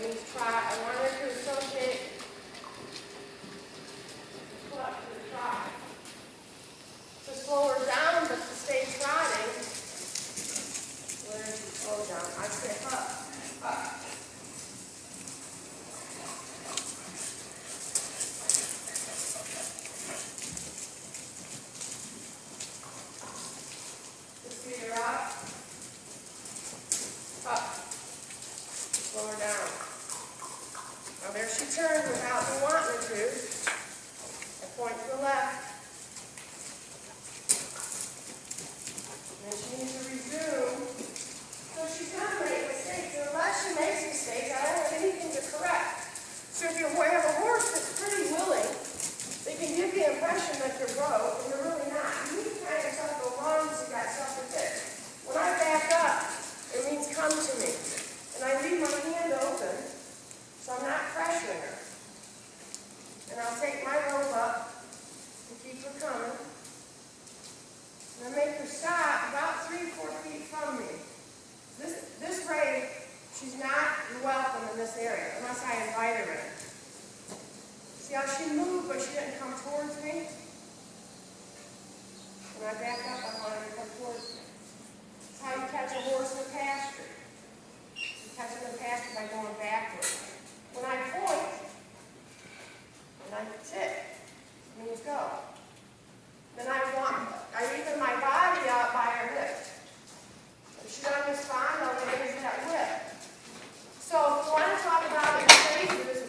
That means try. I want her to associate clutch with try. To slow her down, but to stay trotting. Where is she slow down? I say up, up. Just feet her up, up. Slow her down. Now there she turns without me wanting her to. I point to the left. And then she needs to resume. So she's going to make mistakes. And unless she makes mistakes, I don't have anything to correct. So if you have a horse that's pretty willing, they can give the impression that you're broke, and you're really not. You need to kind of stuff go wrong so you got stuff to fix. When I back up, it means come to me. And I leave my hand open, so I'm not pressuring her. And I'll take my rope up and keep her coming. And I make her stop about 3 or 4 feet from me. This way, she's not welcome in this area, unless I invite her in. See how she moved, but she didn't come towards me? When I back up, I want her to come towards me. That's how you catch a horse in a pasture. You catch him in the pasture by going backwards. When I point, and I tick, it means go. Then I even my body out by her hip. If she doesn't respond, I'll raise that whip. So if you want to talk about it in phases,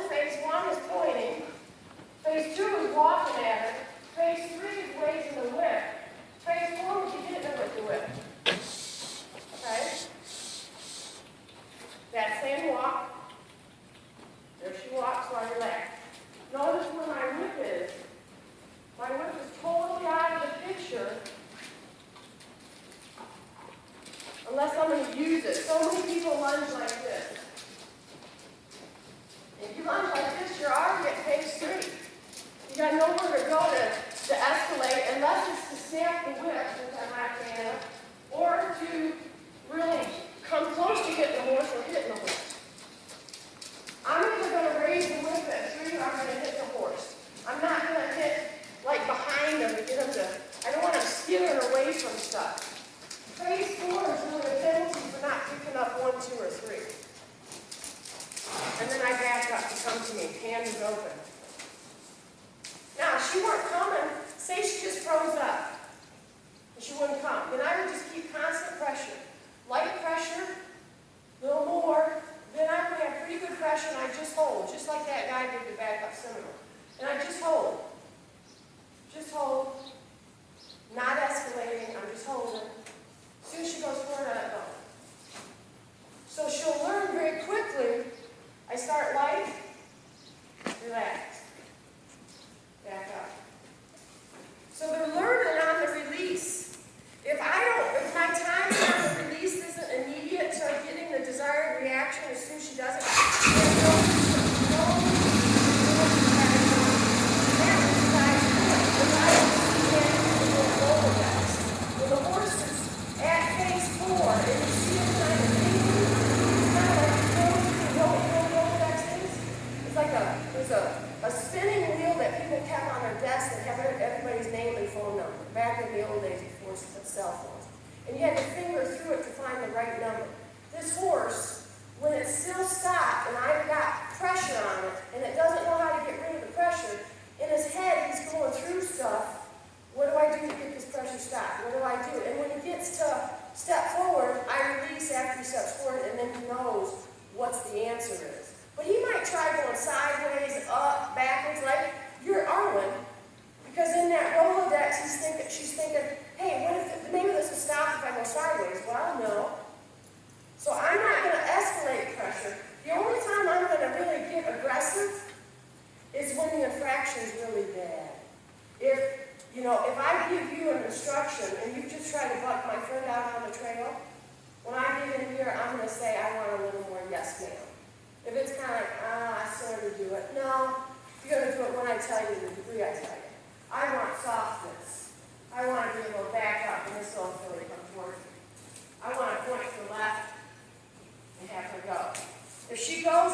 phase one is pointing, phase 2 is walking at her, phase 3 is raising the whip, phase 4 would be hitting her with the whip. Okay? That same walk. There she walks while I relax. Notice where my whip is. My whip is totally out of the picture unless I'm going to use it. So many people lunge like this. If you lunge like this, you're already at phase 3. You got nowhere to go to escalate unless it's to snap the whip, which I'm not fan of, or to really come close to hitting the horse or hitting the horse. I'm either going to raise the whip at 3 or I'm going to hit the horse. I'm not going to hit like behind them to get them to, I don't want them skittering away from stuff. Phase 4 is really a penalty for not picking up 1, 2, or 3. And then I back up to come to me, hand is open. Now, if she weren't coming, say she just froze up, and she wouldn't come, then I would just keep constant pressure. Light pressure, a little more, then I would have pretty good pressure, and I just hold, just like that guy did the back up seminar. And I just hold. Just hold. Not escalating, I'm just holding. As soon as she goes forward, I let go. So she'll learn very quickly. I start light, relax, back up. So they're learning on the release. If my timing on the release isn't immediate to getting the desired reaction as soon as she does it, when the horse is at phase 4 and you see it kind of tingling, it's kind of like Rolodex is. It's like there's a spinning wheel that people kept on their desk that had everybody's name and phone number back in the old days before cell phones. And you had to finger through it to find the right number. This horse, when it's still stopped and I've got pressure on it and it doesn't know how to get rid of the pressure, in his head he's going through stuff. What do I do to get this pressure stopped? What do I do? And when he gets to step forward, I release after he steps forward, and then he knows what the answer is. But he might try going sideways, up, backwards, like you're Arwen, because in that Rolodex, she's thinking, hey, what if maybe this will stop if I go sideways? Well, no. So I'm not going to escalate pressure. The only time I'm going to really get aggressive is when the infraction is really bad. If I give you an instruction and you just try to buck my friend out on the trail, when I get in here, I'm going to say, I want a little more yes, ma'am. If it's kind of like, I sort of do it. No, you're going to do it when I tell you the degree I tell you. I want softness. I want to be able to back up, and this will really come towards me. I want to point to the left and have her go. If she goes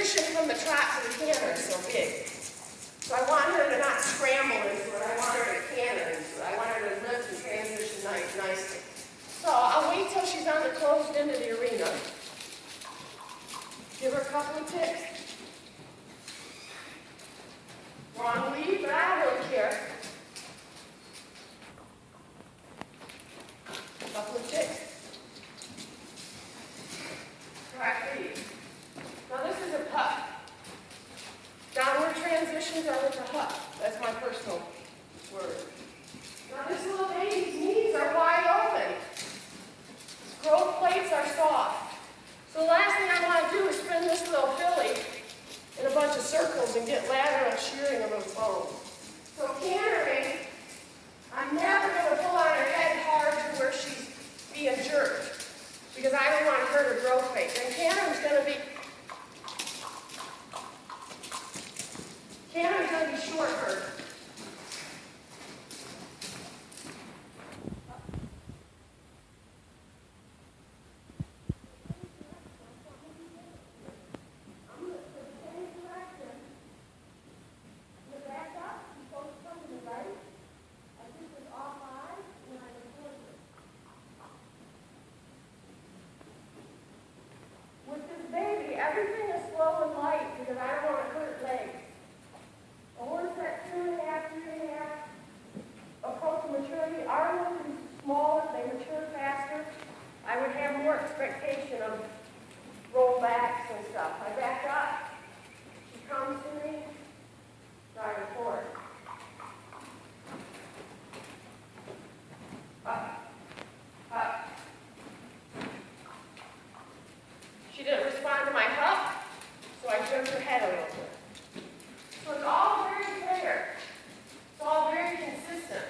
transition from the trot to the canter is so big. So I want her to not scramble into it. I want her to canter into it. I want her to lift and transition nicely. So I'll wait till she's on the closed end of the arena. Give her a couple of ticks. Wrong lead, but I don't care. Couple of ticks. Correct lead. Now this is a putt. Downward transitions are with the putt. That's my personal word. Now this little baby's knees are wide open. Growth plates are soft. So the last thing I want to do is spin this little filly in a bunch of circles and get lateral shearing of those bones. So cantering, I'm never going to pull on her head hard to where she's being jerked, because I don't want to hurt her growth plate. And cantering's going to be short hurt. Everything is slow and light because I don't want to hurt legs. A horse that's 2.5, 3.5, approach maturity, our ones are smaller, they mature faster. I would have more expectation of rollbacks and stuff. I back up, she comes to me, drive her forward. Up, up. She didn't respond to my huff, so I jerked her head a little bit. So it's all very clear. It's all very consistent.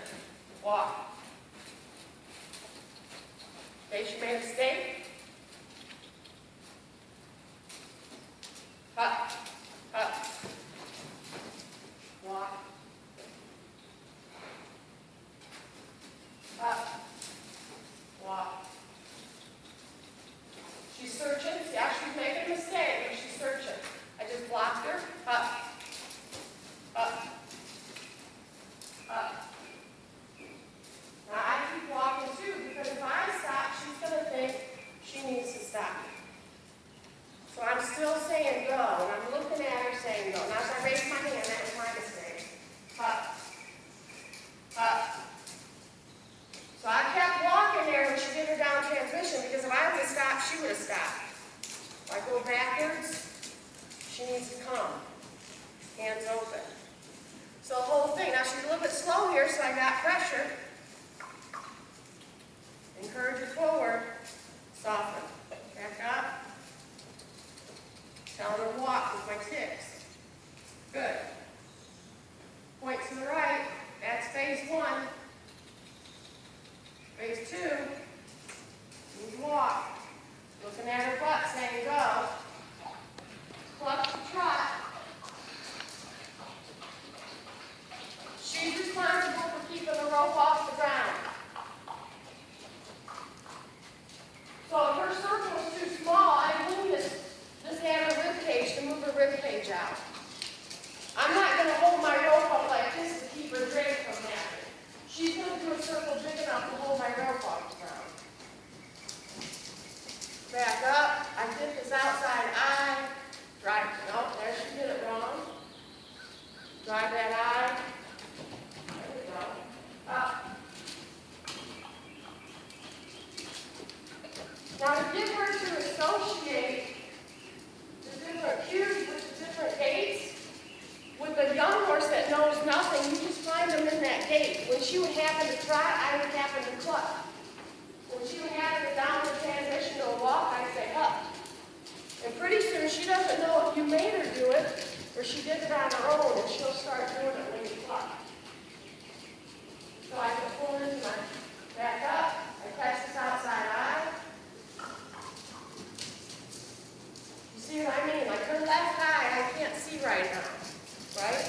Walk. Okay, she made a mistake. Up, up. Walk. Up. Walk. She's searching. Yeah, she's making a mistake, but she's searching. I just blocked her. Up. Up. Up. Now I keep walking too, because if I stop, she's going to think she needs to stop. So I'm still saying go, and I'm looking at her saying go. Now as I raise my hand, that was my mistake. Up. Up. So I kept walking there when she did her down transmission, because if I would have stopped, she would have stopped. If I go backwards, she needs to come. Hands open. So the whole thing. Now she's a little bit slow here, so I got pressure. Encourage her forward. Soften. Back up. Tell her to walk with my ticks. Good. Point to the right. That's phase 1. Phase 2, you walk. Looking at her butt, saying go. Clutch the trot. She's responsible for keeping the rope off the ground. So if her circle is too small, I lean this hand of rib cage to move her rib cage out. I'm not going to hold my rope up like this to keep her draped from happening. She's going to do a circle big enough to hold my rope off the ground. Back up. I dip this outside eye. Drive. Nope, there she did it wrong. Drive that eye. There we go. Up. Now to get her to associate the different cues with the different gaits, with the young horse that knows nothing, you just find them in that gait. When she would happen to trot, I would happen to cluck. When she would happen to downward transition to a walk, I'd say up. And pretty soon she doesn't know if you made her do it or she did it on her own, and she'll start doing it when you cluck. So I can pull into my back up, I catch this outside eye. You see what I mean? Like her left eye, I can't see right now. Right?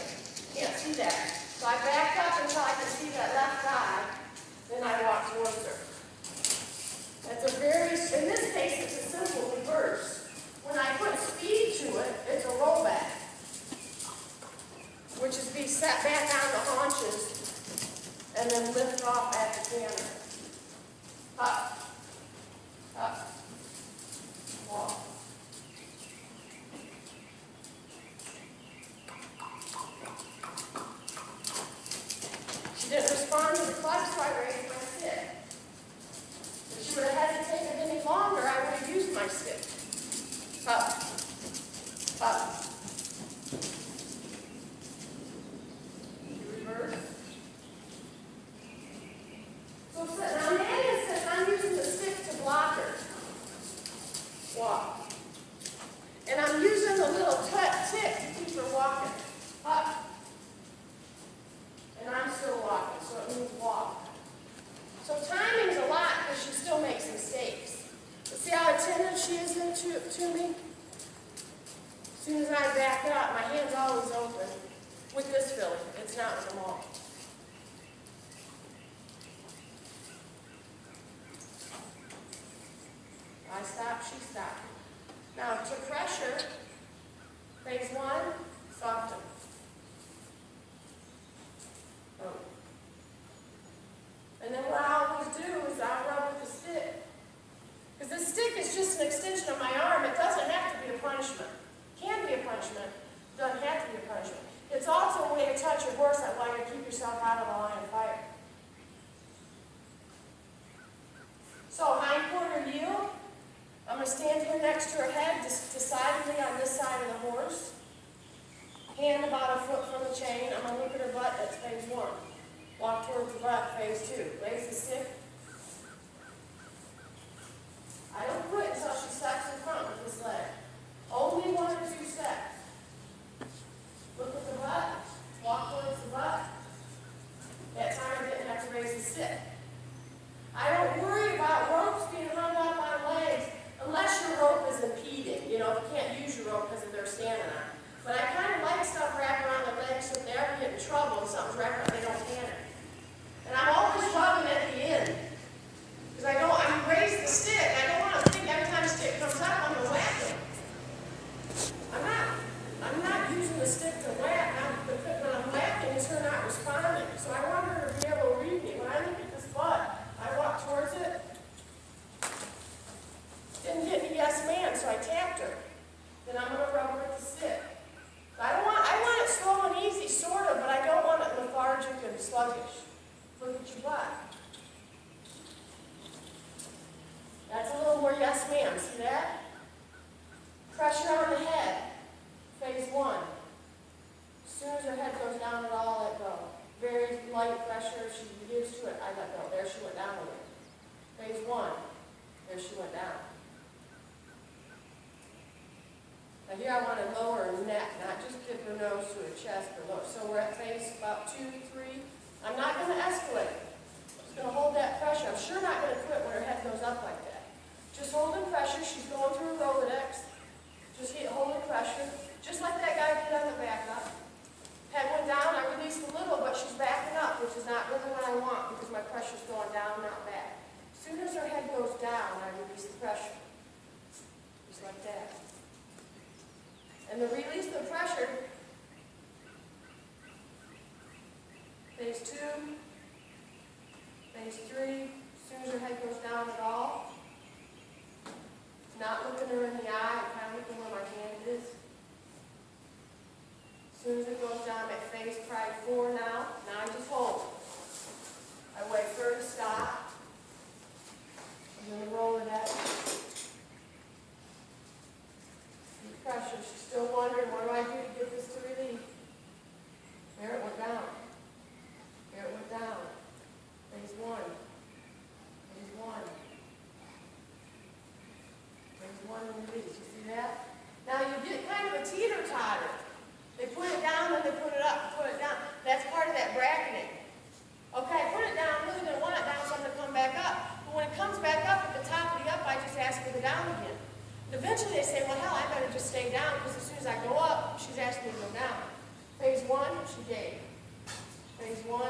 Can't see that. So I back up until I can see that left eye, then I walk towards her. That's a very, in this case, it's a simple reverse. When I put speed to it, it's a off at the canter. Up, up, walk. She didn't respond to the clutch, so I raised my stick. If she would have hesitated any longer, I would have used my stick. Up, up. Reverse. So now Maddie says I'm using the stick to block her. Walk. And I'm using the little tick to keep her walking. Up. And I'm still walking, so it means walk. So timing's a lot because she still makes mistakes. But see how attentive she is to me? As soon as I back up, my hand's always open. With this filly, it's not with them all. I stop, she stopped. Now to pressure, phase one, soften. And then what I always do is I rub with the stick. Because the stick is just an extension of my arm. It doesn't have to be a punishment. It can be a punishment. It doesn't have to be a punishment. It's also a way to touch your horse that while you keep yourself out of the line of fire. So hindquarter yield. I'm going to stand here next to her head, decidedly on this side of the horse. Hand about a foot from the chain. I'm going to look at her butt. That's phase one. Walk towards the butt, phase two. Raise the stick. I don't quit until she steps in front with this leg. Only 1 or 2 steps. Look at the butt. Walk towards the butt. That time I didn't have to raise the stick. I don't worry about ropes being hung up on legs unless your rope is impeding. You know, if you can't use your rope because they're standing on it. But I kind of like stuff wrapped around the legs so if they ever get in trouble and something's wrapped around, they don't panic. And I'm always rubbing at the end. Because I raise the stick. I don't want to think every time the stick comes up, I'm going to whack it. I'm not using the stick to whack. When I'm whacking, it's her not responding. So I want her to be able to read me. When I look at this butt, I walk towards it. Didn't get any yes man, so I tapped her. Then I'm going to rub her with the stick. I want it slow and easy, sort of, but I don't want it lethargic and sluggish. Look at your butt. That's a little more yes ma'am. See that? Pressure on the head. Phase one. As soon as her head goes down at all, let go. Very light pressure. If she gives to it, I let go. There she went down with it. Phase one. There she went down. Now here I want to lower her neck, not just dip her nose to her chest, but look. So we're at phase about 2, 3. I'm not going to escalate. I'm just going to hold that pressure. I'm sure not going to quit when her head goes up like that. Just holding pressure. She's going through a Rolodex. Just holding pressure. Just like that guy did on the back up. Head went down. I released a little, but she's backing up, which is not really what I want because my pressure's going down, not back. As soon as her head goes down, I release the pressure. Just like that. And the release of the pressure, phase 2, phase 3, as soon as her head goes down at all, not looking her in the eye, kind of looking where my hand is. As soon as it goes down at phase probably 4 now I just hold. I wait for her to stop. I'm going to roll it out. Pressure. She's still wondering, what do I do to get this to relief? There it went down. There it went down. Phase 1. Phase 1. Phase 1 and release. You see that? Now you get kind of a teeter-totter. They put it down, then they put it up, put it down. That's part of that bracketing. Okay, I put it down, really didn't want it down, so I'm going to come back up. But when it comes back up at the top of the up, I just ask for the down again. Eventually they say, well, hell, I better just stay down because as soon as I go up, she's asking me to go down. Phase 1, she gave. Phase 1,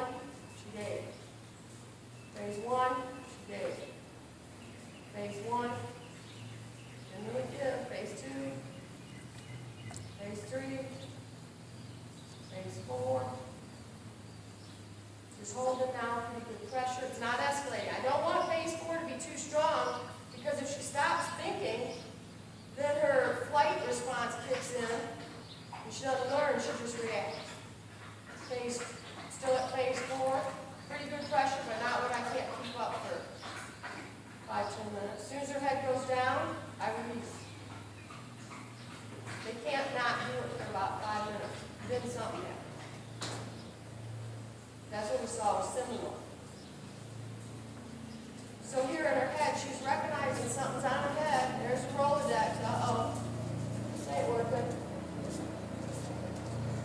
she gave. Phase 1, she gave. Phase 1, and then we give. Phase 2, phase 3, phase 4, 2, Just hold it down, pretty good pressure. It's not escalating. I don't want phase 4 to be too strong, because if she stops thinking, then her flight response kicks in, and she doesn't learn, she'll just react. Still at phase 4, pretty good pressure, but not what I can't keep up for 5-10 minutes. As soon as her head goes down, I release. They can't not do it for about 5 minutes. Then something happens. That's what we saw with seminal. So here in her head, she's recognizing something's on her head. There's the Rolodex. Uh-oh. This ain't working.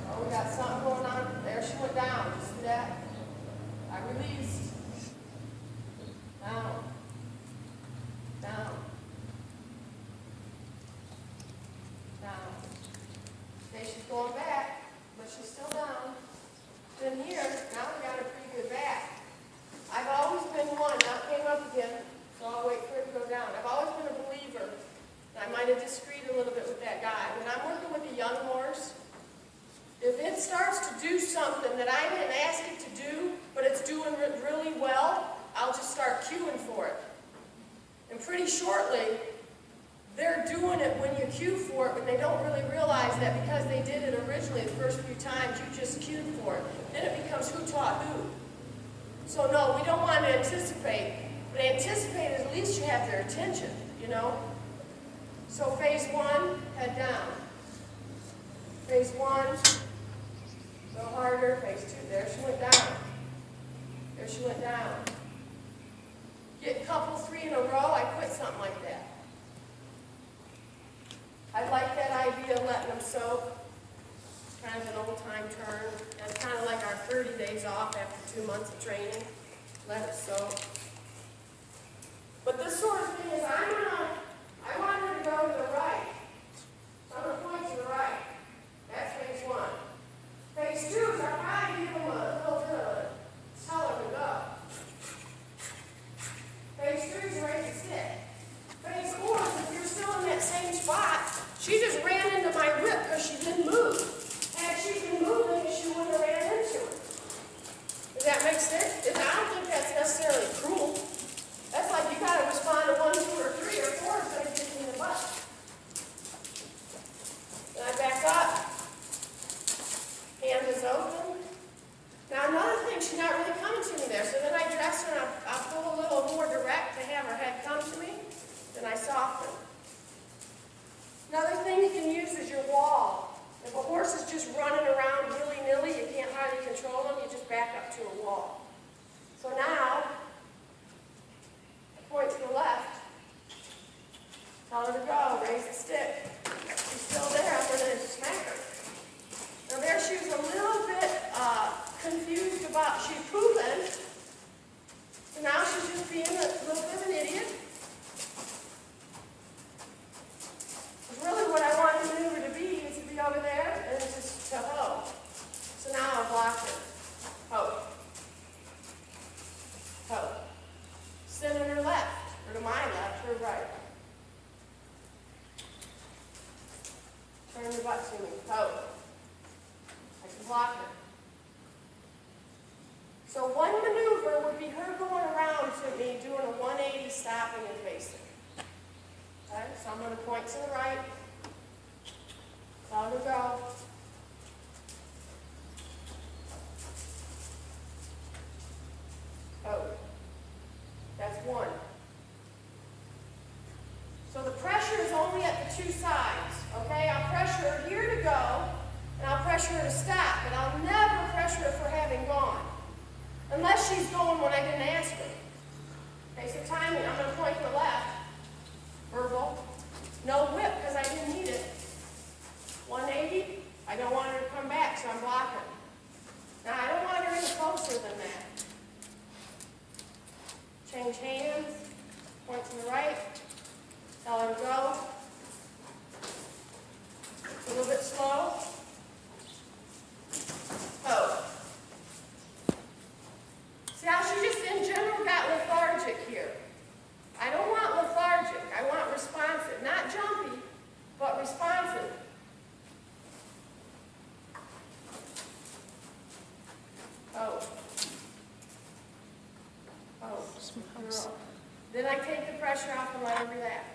Oh, we got something going on. There she went down. You see that? I released. Down. Down. Down. Okay, she's going back, but she's still down. Then here, now we got a pretty good back. I've always been one. Now it came up again, so I'll wait for it to go down. I've always been a believer. And I might have disagreed a little bit with that guy. When I'm working with a young horse, if it starts to do something that I didn't ask it to do, but it's doing really well, I'll just start cueing for it. And pretty shortly, they're doing it when you cue for it, but they don't really realize that because they did it originally the first few times, you just cued for it. Then it becomes who taught who. So no, we don't want to anticipate, but anticipate is at least you have their attention, you know? So phase 1, head down. Phase 1, go harder. Phase 2, there she went down. There she went down. Get couple 3 in a row, I quit something like that. I like that idea of letting them soak. It's kind of an old-time term. That's kind of like our 30 days off after 2 months of training. Let it soak. But this sort of thing is, I want her to go to the right. So I'm going to point to the right. That's phase 1. Phase 2 is I'll probably give them a little bit of a tell her to go. Phase 3 is ready to sit. Phase 4 is if you're still in that same spot, she just ran into my whip because she didn't move. Had she been moving, she wouldn't have ran into it. Does that make sense? I don't think that's necessarily cruel. That's like you got to respond to 1, 2, or 3, or 4 instead of kicking the butt. Then I back up. Hand is open. Now another thing, she's not really coming to me there. So then I dress her and I'll pull a little more direct to have her head come to me. Then I soften. Another thing you can use is your wall. If a horse is just running around willy-nilly, you can't hardly control them, you just back up to a wall. So now, I point to the left, tell her to go, raise the stick. She's still there, I'm going to smack her. Now there she was a little bit confused about, she's pooping, so now she's just being a little bit of an idiot. Really what I want the maneuver to be is to be over there and just to hoe. So now I'll block her. Hoe. Hoe. Sit on her left, or to my left, her right. Turn your butt to me. Hoe. I can block her. So one maneuver would be her going around to me, doing a 180, stopping and facing. Okay, so I'm going to point to the right. Tell her to go. Oh. That's 1. So the pressure is only at the 2 sides. Okay, I'll pressure her here to go, and I'll pressure her to stop, but I'll never pressure her for having gone. Unless she's going when I didn't ask her. Okay, so timing, I'm going to point to the left. Verbal. No whip, because I I take the pressure off and let her relax.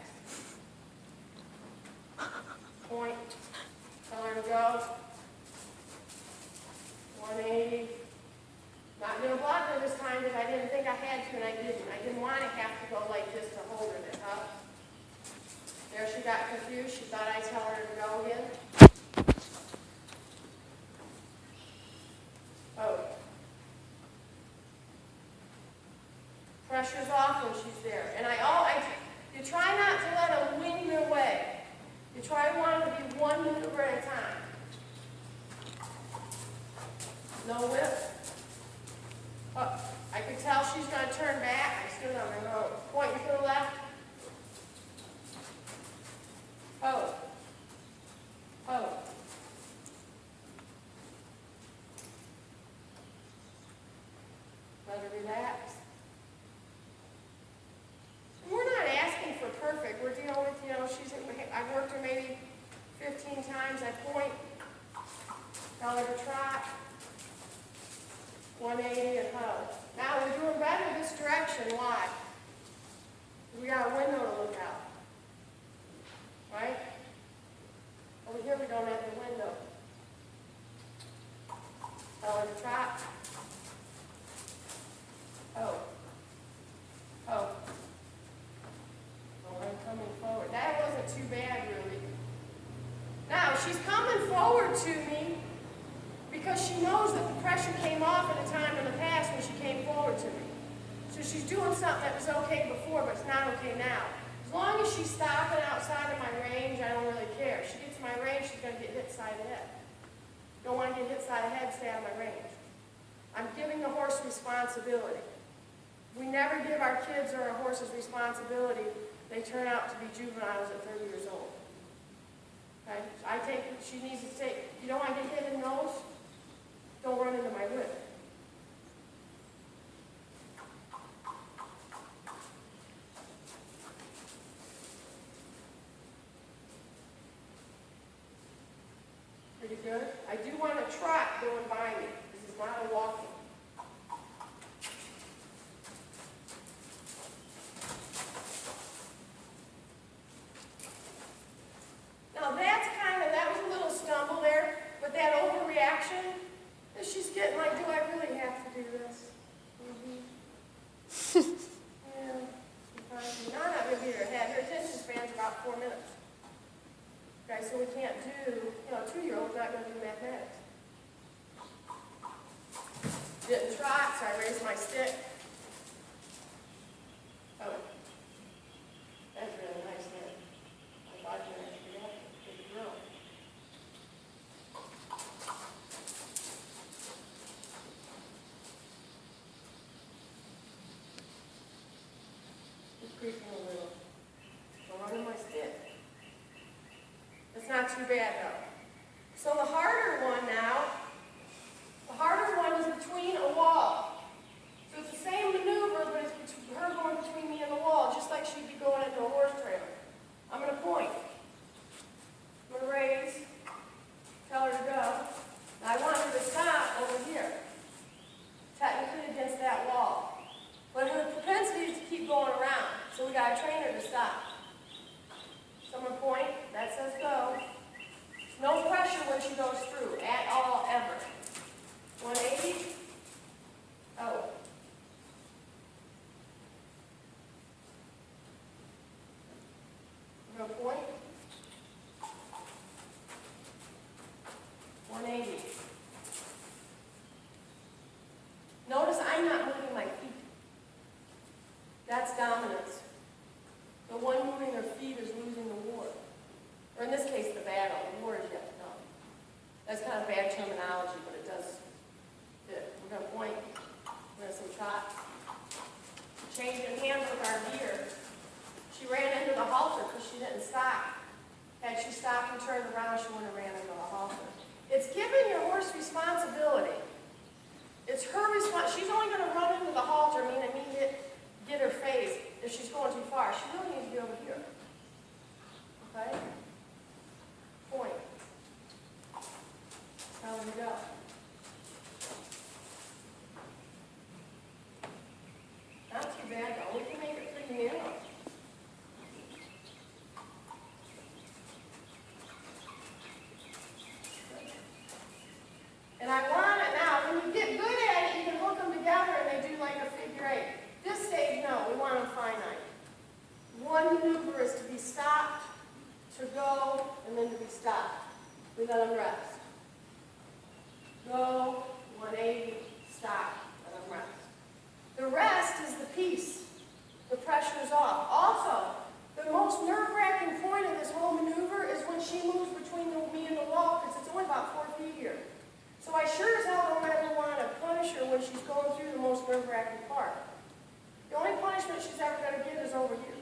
Point. Tell her to go. 180. Not going to block her this time because I didn't think I had to, and I didn't. I didn't want to have to go like this to hold her there, huh? There she got confused. She thought I'd tell her to go again. Oh. Pressure's off when she's there. And you try not to let them wing your way. You try to want them to be one maneuver at a time. No whip. Oh, I could tell she's going to turn back. I stood on my nose. Pointing to the left. Oh. Oh. Let her relax. And we're not asking for perfect. We're dealing with, I've worked her maybe 15 times. I point. Tell her to trot. 180 and huddle. Now we're doing better this direction. Why? We got a window to look out. Right? Over here we don't have the window. Tell her to trot. Oh. Oh. Well, I'm coming forward. That wasn't too bad, really. Now, she's coming forward to me because she knows that the pressure came off at a time in the past when she came forward to me. So she's doing something that was okay before, but it's not okay now. As long as she's stopping outside of my range, I don't really care. If she gets in my range, she's going to get hit side of the head. Don't want to get hit side of the head, stay out of my range. I'm giving the horse responsibility. We never give our kids or our horses responsibility. They turn out to be juveniles at 30 years old. Okay? She needs to take, you don't want to get hit in the nose? Don't run into my whip. Pretty good. I do want a trot going by me. This is not a walking. Now that was a little stumble there, but that overreaction, she's getting like, do I really have to do this? Yeah. Sometimes you're not going to beat her head. Her attention span's about 4 minutes. Okay, so we can't do, 2-year-olds not going to do mathematics. Didn't trot, so I raised my stick. Oh. That's really nice there. I thought you were actually up. Good girl. Just creeping a little. I'm running my stick. It's not too bad though. So the harder one is between a wall. So it's the same maneuver, but it's her going between me and the wall, just like she'd be going into a horse trailer. I'm going to point. I'm going to raise. Tell her to go. Now I want her to stop over here, technically against that wall. But her propensity is to keep going around, so we got to train her to stop. Someone point. That says go. No pressure when she goes through at all, ever. 180. Oh. No point. 180. Notice I'm not moving my feet. That's dominance. The one moving their feet is losing the war. Or in this case, the battle. The war is yet to come. That's kind of bad terminology, but it does fit. We're going to point. We're going to say trot. Changing hands with our gear. She ran into the halter because she didn't stop. Had she stopped and turned around, she wouldn't have ran into the halter. It's giving your horse responsibility. It's her response. She's only going to run into the halter, meaning get her phase. If she's going too far, she really needs to be over here. Okay? Point. Tell her to go. Not too bad, though. We can make it pretty narrow. We let them rest. Go, 180, stop, let them rest. The rest is the peace. The pressure is off. Also, the most nerve-wracking point of this whole maneuver is when she moves between me and the wall, because it's only about 4 feet here. So I sure as hell don't ever want to punish her when she's going through the most nerve-wracking part. The only punishment she's ever going to get is over here,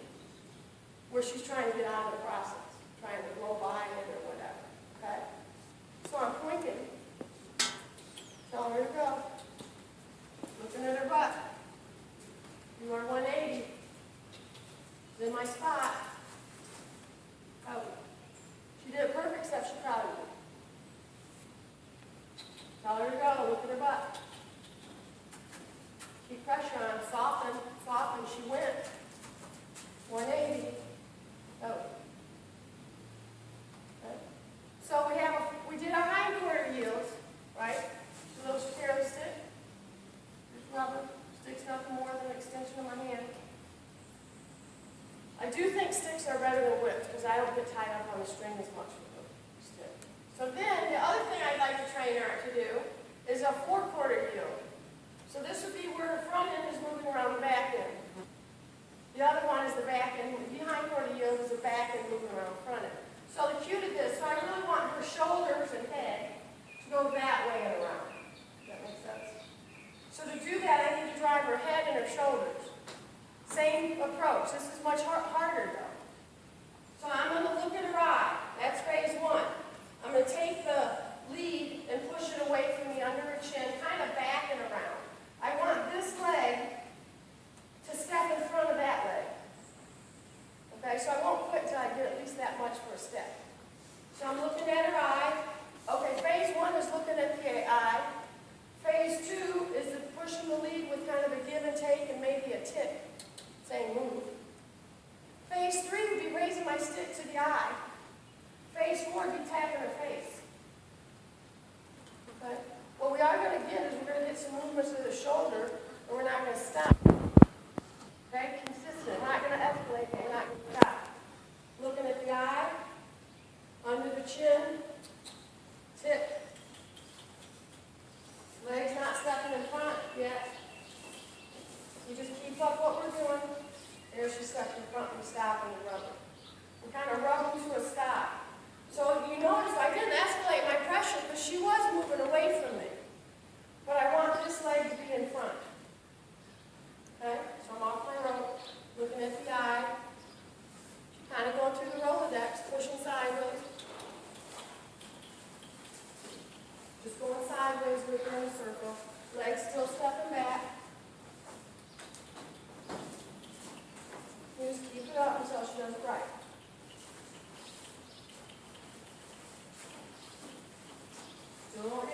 where she's trying to get out of the process, trying to blow by it or whatever. Okay? So I'm pointing, telling her to go, looking at her butt. You are 180. She's in my spot. Oh. She did it perfect, except she's proud of me. Tell her to go, look at her butt. Keep pressure on, soften, soften. She went. 180. Oh. Okay. So we did our hind quarter yields, right? So those fairly stick. Just rubber. Sticks nothing more than an extension of my hand. I do think sticks are better than whips because I don't get tied up on the string as much with a stick. So then the other thing I'd like to train her to do is a 4/4 yield. So this would be where her front end is moving around the back end. The other one is the back end. The hind quarter yield is the back end moving around the front end. So the cue to this, so I really want her shoulders and head to go that way and around. Does that make sense? So to do that, I need to drive her head and her shoulders. Same approach. This is much harder though. So I'm going to look at her eye. That's phase 1. I'm going to take the lead and push it away from me under her chin, kind of back and around. I want this leg to step in front of that leg. Okay, so I won't quit until I get at least that much for a step. So I'm looking at her eye. Okay, phase 1 is looking at the eye. Phase 2 is pushing the lead with kind of a give and take and maybe a tick, saying move. Phase 3 would be raising my stick to the eye. Phase 4 would be tapping her face. Okay? What we are going to get is we're going to get some movements of the shoulder, and we're not going to stop. Okay? Consistent. We're not going to escalate, but we're not going to stop. Looking at the eye, under the chin, tip. Legs not stepping in front yet. You just keep up what we're doing. There she steps in front and we stop and we rub her. We kind of rub them to a stop. So you notice I didn't escalate my pressure because she was moving away from me. But I want this leg to be in front. Okay? So I'm off my rope, looking at the eye, kind of going through the Rolodex, pushing sideways. Just going sideways with her in a circle. Legs still stepping back. You just keep it up until she does it right. Doing what